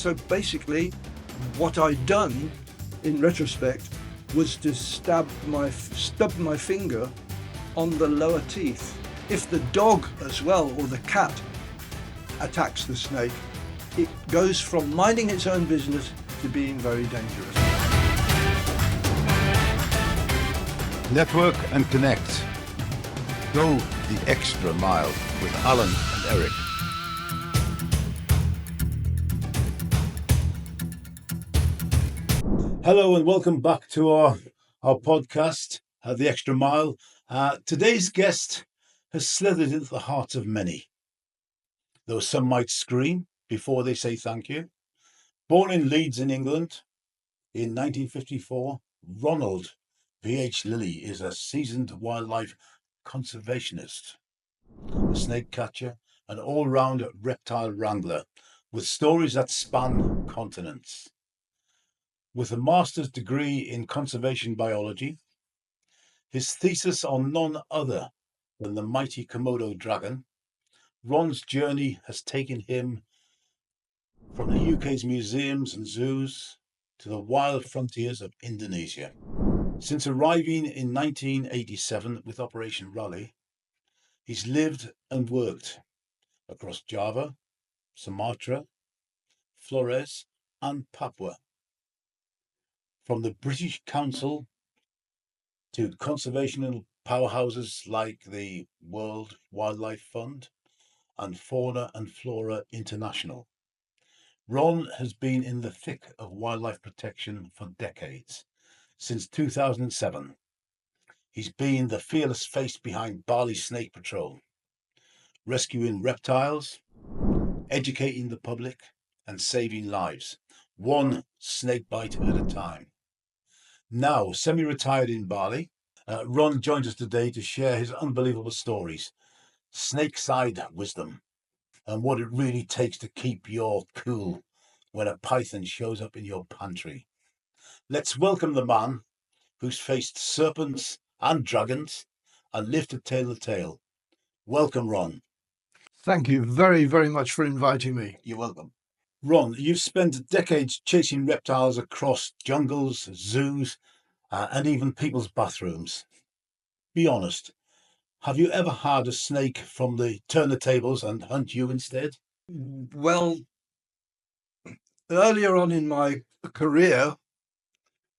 So basically, what I'd done, in retrospect, was to stub my finger on the lower teeth. If the dog as well, or the cat, attacks the snake, it goes from minding its own business to being very dangerous. Network and connect. Go the extra mile with Alan and Eric. Hello and welcome back to our podcast, The Extra Mile. Today's guest has slithered into the hearts of many, though some might scream before they say thank you. Born in Leeds in England in 1954, Ronald V H is a seasoned wildlife conservationist, a snake catcher, an all-round reptile wrangler with stories that span continents. With a master's degree in conservation biology, his thesis on none other than the mighty Komodo dragon, Ron's journey has taken him from the UK's museums and zoos to the wild frontiers of Indonesia. Since arriving in 1987 with Operation Raleigh, he's lived and worked across Java, Sumatra, Flores, and Papua. From the British Council to conservational powerhouses like the World Wildlife Fund and Fauna and Flora International, Ron has been in the thick of wildlife protection for decades. Since 2007, he's been the fearless face behind Bali Snake Patrol, rescuing reptiles, educating the public, and saving lives, one snake bite at a time. Now, semi-retired in Bali, Ron joins us today to share his unbelievable stories, snake-side wisdom, and what it really takes to keep your cool when a python shows up in your pantry. Let's welcome the man who's faced serpents and dragons and lived to tell the tale. Welcome, Ron. Thank you very, very much for inviting me. You're welcome. Ron, you've spent decades chasing reptiles across jungles, zoos, and even people's bathrooms. Be honest, have you ever had a snake from the turn the tables and hunt you instead? Well, earlier on in my career,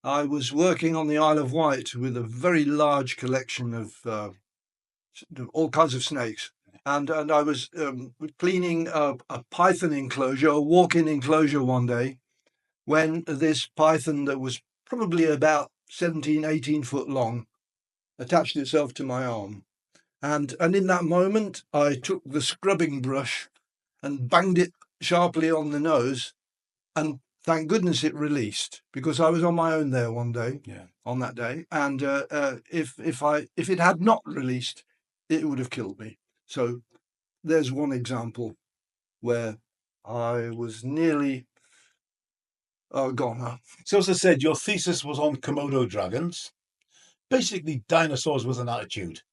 I was working on the Isle of Wight with a very large collection of all kinds of snakes. And I was cleaning a python enclosure, a walk-in enclosure one day, when this python that was probably about 17, 18 foot long attached itself to my arm. And in that moment, I took the scrubbing brush and banged it sharply on the nose, and thank goodness it released, because I was on my own there one day, on that day. And if it had not released, it would have killed me. So there's one example where I was nearly gone. So as I said, your thesis was on Komodo dragons, basically dinosaurs with an attitude.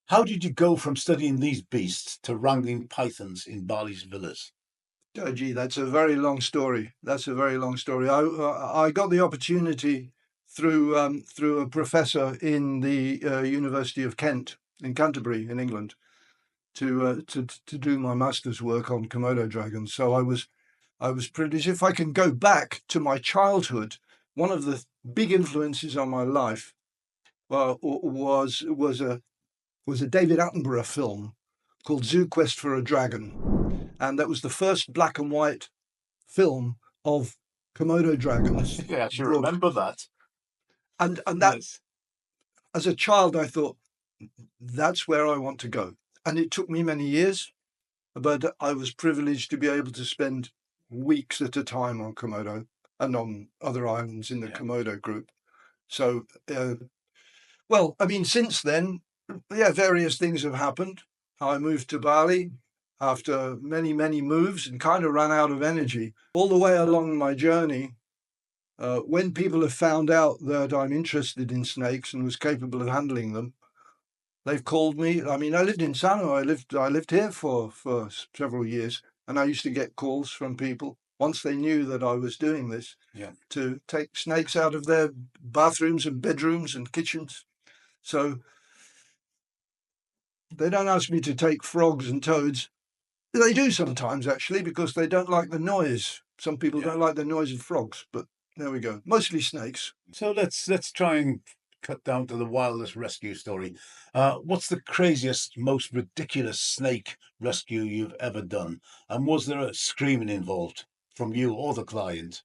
How did you go from studying these beasts to wrangling pythons in Bali's villas? Oh, gee, that's a very long story. I got the opportunity through a professor in the University of Kent in Canterbury in England to do my master's work on Komodo dragons. So I was privileged. If I can go back to my childhood, one of the big influences on my life was a David Attenborough film called Zoo Quest for a Dragon, and that was the first black and white film of Komodo dragons. Yeah, I should remember that. And that's, as a child, I thought, that's where I want to go. And it took me many years, but I was privileged to be able to spend weeks at a time on Komodo and on other islands in the Komodo group. So, since then, various things have happened. I moved to Bali after many, many moves and kind of ran out of energy. All the way along my journey, when people have found out that I'm interested in snakes and was capable of handling them, they've called me. I mean, I lived in Sano. I lived here for several years, and I used to get calls from people once they knew that I was doing this, Yeah. to take snakes out of their bathrooms and bedrooms and kitchens. So they don't ask me to take frogs and toads. They do sometimes, actually, because they don't like the noise. Some people Yeah. don't like the noise of frogs, but there we go. Mostly snakes. So let's try and cut down to the wildest rescue story. What's the craziest, most ridiculous snake rescue you've ever done? And was there a screaming involved from you or the client?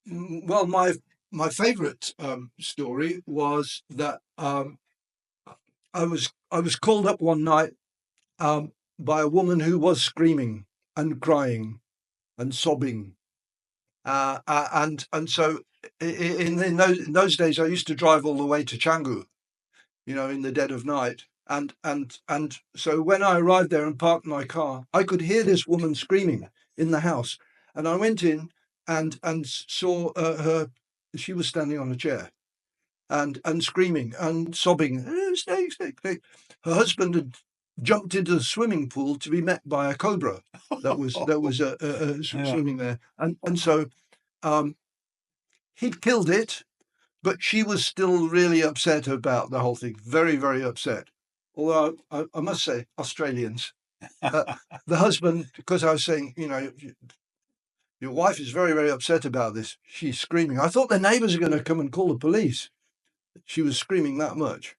Well, my favourite story was that I was called up one night by a woman who was screaming and crying and sobbing, and so in those days I used to drive all the way to Canggu, in the dead of night. And so when I arrived there and parked my car, I could hear this woman screaming in the house. And I went in and saw her. She was standing on a chair and screaming and sobbing, snake, snake, snake. Her husband had jumped into the swimming pool to be met by a cobra that was swimming there. And so he'd killed it, but she was still really upset about the whole thing. Very, very upset. Although I must say, Australians, the husband, because I was saying, your wife is very, very upset about this. She's screaming. I thought the neighbours are going to come and call the police. She was screaming that much.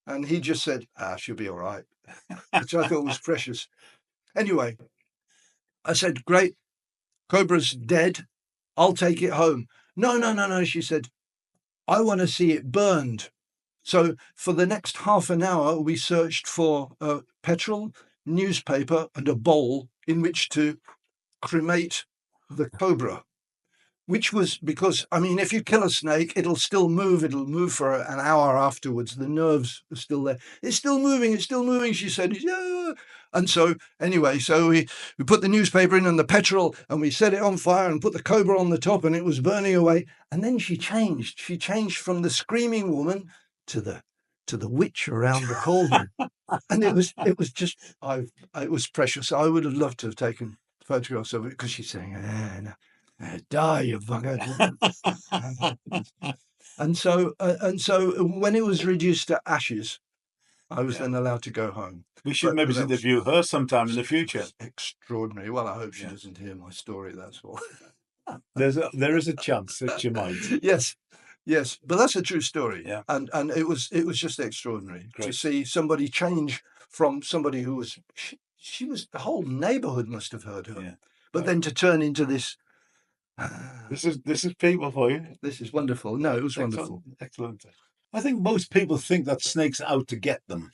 And he just said, she'll be all right, which I thought was precious. Anyway, I said, great, cobra's dead. I'll take it home. No, no, no, no, she said, I want to see it burned. So for the next half an hour, we searched for petrol, newspaper, and a bowl in which to cremate the cobra, which was because, if you kill a snake, it'll still move. It'll move for an hour afterwards. The nerves are still there. It's still moving, she said. Yeah. And so anyway, so we put the newspaper in and the petrol and we set it on fire and put the cobra on the top and it was burning away. And then she changed. She changed from the screaming woman to the witch around the cauldron. And it was just, it was precious. I would have loved to have taken photographs of it because she's saying, no. Die, you bugger. and so when it was reduced to ashes, I was then allowed to go home. We should maybe interview her sometime in the future. Extraordinary. Well, I hope she doesn't hear my story, that's all. There is a chance that she might. Yes, but that's a true story. Yeah. And it was just extraordinary to see somebody change from somebody who was, she was, the whole neighborhood must have heard her. Yeah. But then to turn into this. This is people for you. This is wonderful. No, it was wonderful. Excellent. I think most people think that snakes are out to get them.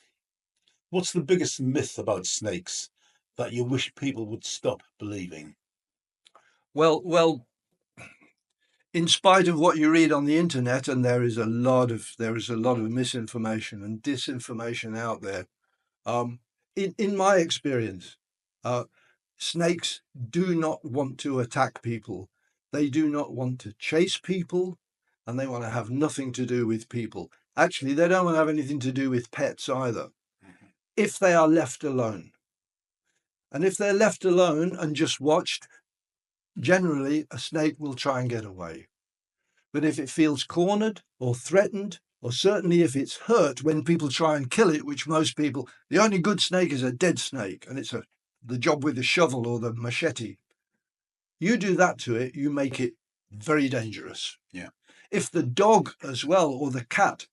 What's the biggest myth about snakes that you wish people would stop believing? Well, in spite of what you read on the internet, and there is a lot of misinformation and disinformation out there. In my experience, snakes do not want to attack people. They do not want to chase people, and they want to have nothing to do with people. Actually, they don't want to have anything to do with pets either, if they are left alone. And if they're left alone and just watched, generally a snake will try and get away. But if it feels cornered or threatened, or certainly if it's hurt when people try and kill it, which most people, the only good snake is a dead snake, and it's the job with the shovel or the machete. You do that to it, you make it very dangerous. Yeah. If the dog as well or the cat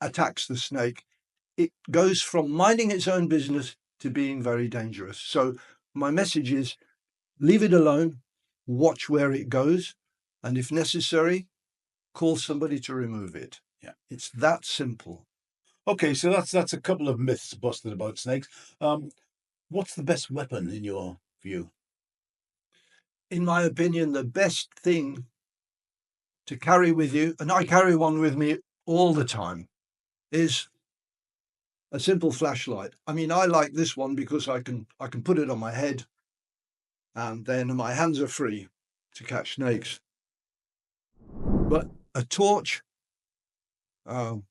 attacks the snake, it goes from minding its own business to being very dangerous. So my message is, leave it alone, watch where it goes, and if necessary, call somebody to remove it. Yeah. It's that simple. Okay, so that's a couple of myths busted about snakes. What's the best weapon in your view? In my opinion, the best thing to carry with you, and I carry one with me all the time, is a simple flashlight. I like this one because I can put it on my head, and then my hands are free to catch snakes. But a torch, head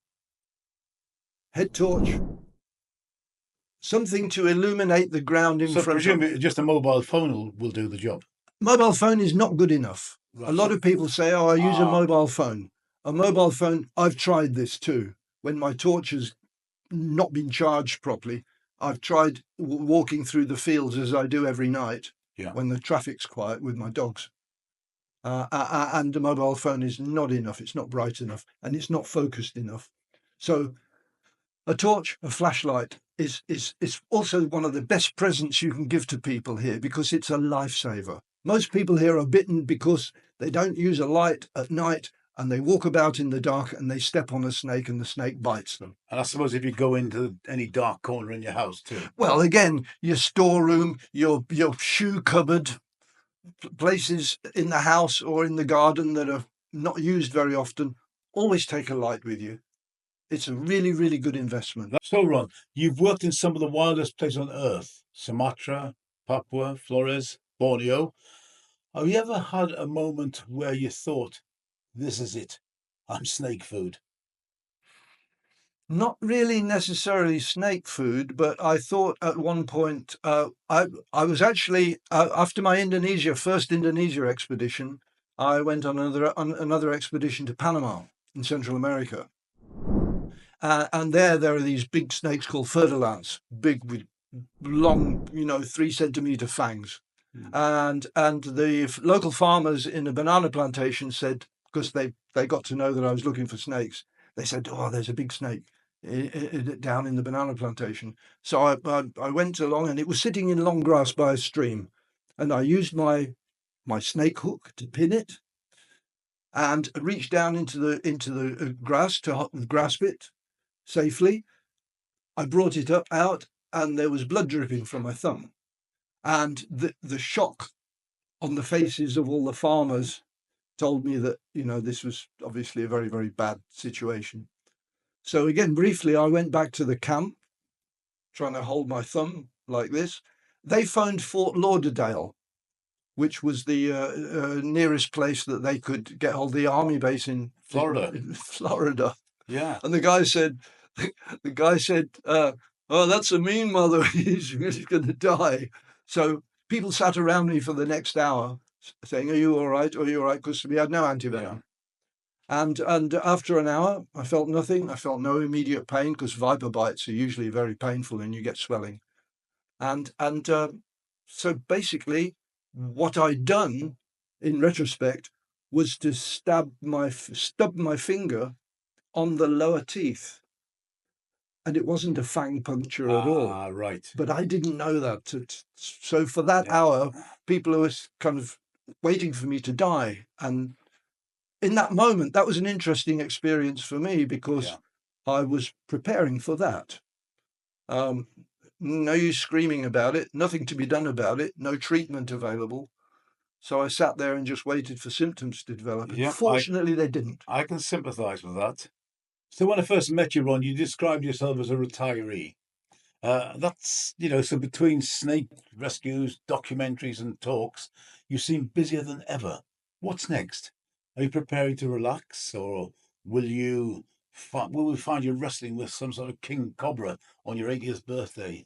torch, Something to illuminate the ground in So front of. presumably just a mobile phone will do the job. Mobile phone is not good enough. Right, A lot so- of people say, "Oh, I use a Ah. mobile phone." A mobile phone, I've tried this too. When my torch has not been charged properly, I've tried walking through the fields as I do every night Yeah. when the traffic's quiet with my dogs. And the mobile phone is not enough. It's not bright enough, and it's not focused enough. So a torch, a flashlight is also one of the best presents you can give to people here, because it's a lifesaver. Most people here are bitten because they don't use a light at night, and they walk about in the dark and they step on a snake and the snake bites them. And I suppose if you go into any dark corner in your house too. Well, again, your storeroom, your shoe cupboard, places in the house or in the garden that are not used very often, always take a light with you. It's a really, really good investment. So, Ron, you've worked in some of the wildest places on earth: Sumatra, Papua, Flores, Borneo. Have you ever had a moment where you thought, this is it, I'm snake food? Not really necessarily snake food, but I thought at one point, I was actually, after my first Indonesia expedition, I went on another expedition to Panama in Central America. And there are these big snakes called furdelans, big with long, 3 centimeter fangs. And the local farmers in a banana plantation said, because they got to know that I was looking for snakes, they said, "Oh, there's a big snake down in the banana plantation." So I went along, and it was sitting in long grass by a stream, and I used my snake hook to pin it, and reached down into the grass to grasp it safely. I brought it out, and there was blood dripping from my thumb. And the shock on the faces of all the farmers told me that, this was obviously a very, very bad situation. So again, briefly, I went back to the camp, trying to hold my thumb like this. They phoned Fort Lauderdale, which was the nearest place that they could get hold of the army base in Florida. Florida. Yeah. And the guy said, "Oh, that's a mean mother. He's going to die." So people sat around me for the next hour saying, "Are you all right? Are you all right?" Because we had no antivenom. And after an hour, I felt nothing. I felt no immediate pain, because viper bites are usually very painful and you get swelling. And so basically, what I'd done in retrospect was to stub my finger on the lower teeth, and it wasn't a fang puncture at all. Ah, right. But I didn't know that. So for that hour, people were kind of waiting for me to die. And in that moment, that was an interesting experience for me, because I was preparing for that. No use screaming about it, nothing to be done about it, no treatment available. So I sat there and just waited for symptoms to develop. And fortunately, they didn't. I can sympathise with that. So when I first met you, Ron, you described yourself as a retiree. That's, so between snake rescues, documentaries and talks, you seem busier than ever. What's next? Are you preparing to relax, or will we find you wrestling with some sort of king cobra on your 80th birthday?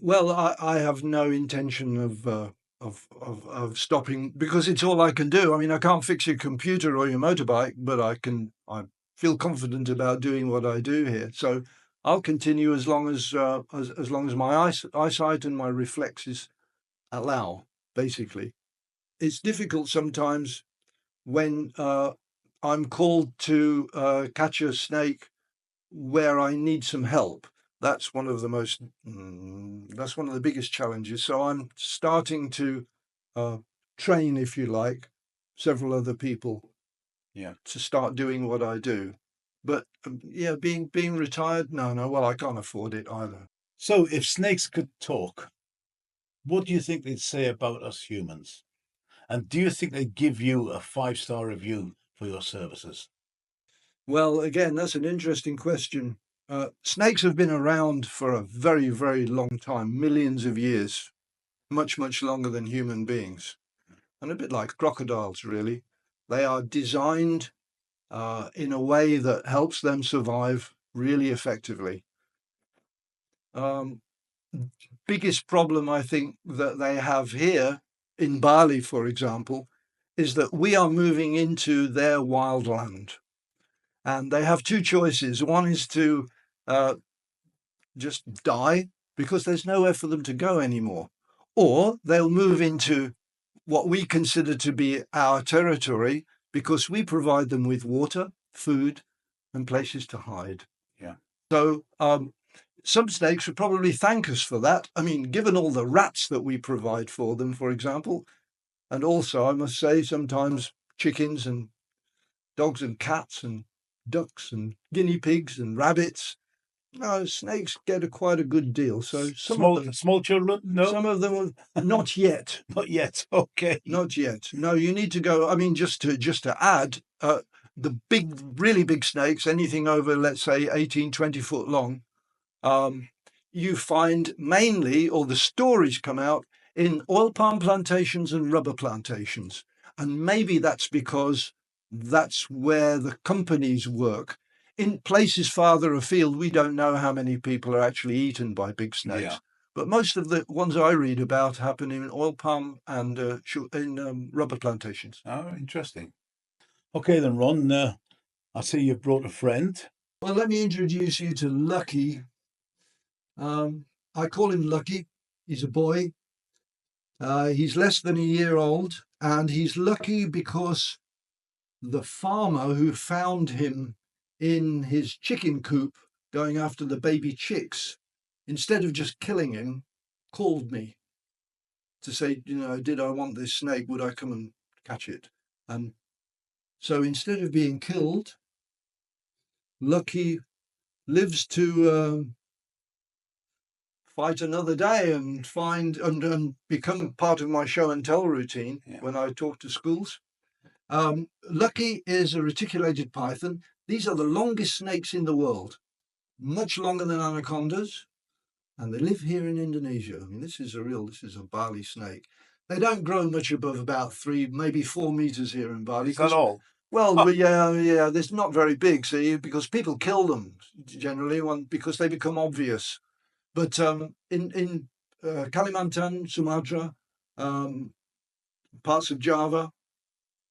Well, I have no intention of stopping, because it's all I can do. I mean, I can't fix your computer or your motorbike, but I feel confident about doing what I do here. So I'll continue as long as my eyesight and my reflexes allow. Basically, it's difficult sometimes when I'm called to catch a snake where I need some help. That's one of the biggest challenges. So I'm starting to train, if you like, several other people to start doing what I do. But being retired, no. Well, I can't afford it either. So if snakes could talk, what do you think they'd say about us humans? And do you think they'd give you a 5-star review for your services? Well, again, that's an interesting question. Snakes have been around for a very, very long time, millions of years, much, much longer than human beings, and a bit like crocodiles, really. They are designed in a way that helps them survive really effectively. Biggest problem I think that they have here in Bali, for example, is that we are moving into their wildland. And they have two choices. One is to just die because there's nowhere for them to go anymore, or they'll move into what we consider to be our territory because we provide them with water, food, and places to hide. Yeah. So some snakes would probably thank us for that. I mean, given all the rats that we provide for them, for example, and also, I must say, sometimes chickens and dogs and cats and ducks and guinea pigs and rabbits. No, snakes get quite a good deal. So small children, no, some of them not yet. Not yet. Okay. Not yet. No, you need to go. I mean, just to add, the really big snakes, anything over, let's say, 18, 20 foot long, you find mainly, or the stories come out, in oil palm plantations and rubber plantations. And maybe that's because that's where the companies work. In places farther afield, we don't know how many people are actually eaten by big snakes. Yeah. But most of the ones I read about happen in oil palm and in rubber plantations. Oh, interesting. Okay then, Ron, I see you've brought a friend. Well, let me introduce you to Lucky. I call him Lucky. He's a boy. He's less than a year old, and he's lucky because the farmer who found him in his chicken coop going after the baby chicks, instead of just killing him, called me to say, did I want this snake? Would I come and catch it? And so instead of being killed, Lucky lives to fight another day and find and become part of my show and tell routine when I talk to schools. Lucky is a reticulated python. These are the longest snakes in the world, much longer than anacondas, and they live here in Indonesia. I mean, this is a Bali snake. They don't grow much above about 3, maybe 4 meters here in Bali. Is that all? Well, yeah, they're not very big, see, because people kill them generally because they become obvious. But in Kalimantan, Sumatra, parts of Java,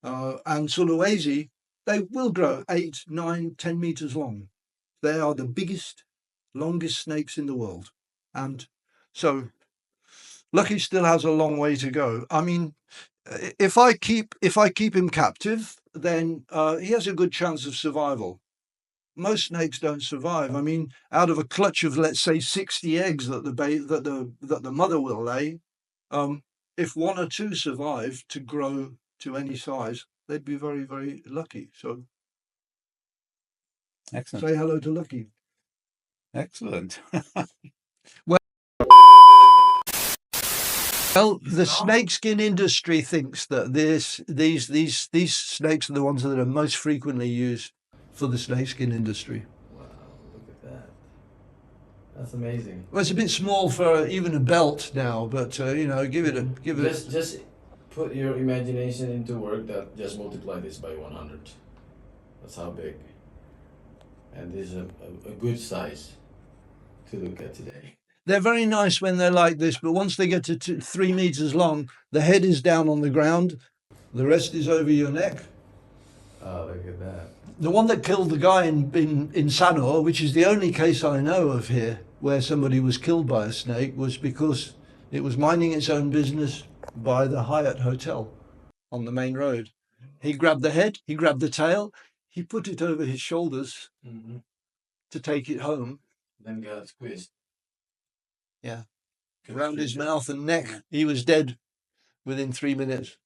and Sulawesi, they will grow 8, 9, 10 meters long. They are the biggest, longest snakes in the world. And so Lucky still has a long way to go. I mean, if I keep him captive, then he has a good chance of survival. Most snakes don't survive. I mean, out of a clutch of, let's say, 60 eggs that the mother will lay, if 1 or 2 survive to grow to any size, they'd be very, very lucky. So, excellent. Say hello to Lucky. Excellent. Well, the snakeskin industry thinks that these snakes are the ones that are most frequently used for the snakeskin industry. Wow, look at that. That's amazing. Well, it's a bit small for even a belt now, but give it. Just put your imagination into work. That just multiply this by 100. That's how big. And this is a good size to look at today. They're very nice when they're like this, but once they get to 3 meters long, the head is down on the ground, the rest is over your neck. Oh, look at that. The one that killed the guy in Sanur, which is the only case I know of here where somebody was killed by a snake, was because it was minding its own business by the Hyatt Hotel on the main road. He grabbed the head, he grabbed the tail, he put it over his shoulders to take it home. Then got squeezed. Yeah. Around his mouth and neck. He was dead within 3 minutes.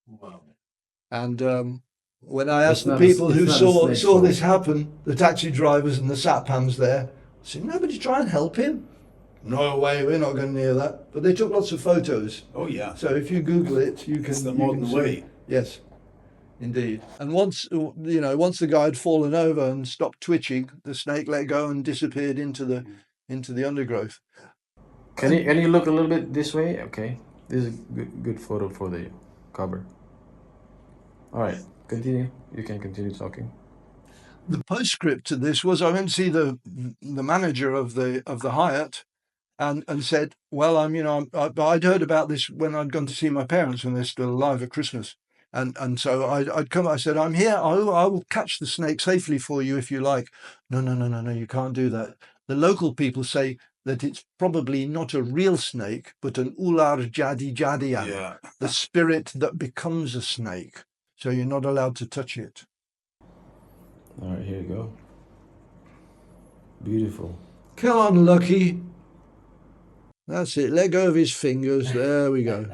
Wow. And when I asked the people who saw this happen, the taxi drivers and the satpams there, I said, nobody try and help him? No way, we're not going near that. But they took lots of photos. Oh, yeah. So if you Google it, you can. It's the modern way. Yes, indeed. And once the guy had fallen over and stopped twitching, the snake let go and disappeared into the undergrowth. Can you look a little bit this way? Okay, this is a good photo for the cover. All right, continue. You can continue talking. The postscript to this was I went to see the manager of the Hyatt, and said, well, I'd heard about this when I'd gone to see my parents when they're still alive at Christmas. And so I'd come, I said, I'm here, I will catch the snake safely for you if you like. No, you can't do that. The local people say that it's probably not a real snake, but an ular jadi jadian, Yeah. the spirit that becomes a snake. So you're not allowed to touch it. All right, here you go. Beautiful. Come on, Lucky. That's it. Let go of his fingers. There we go.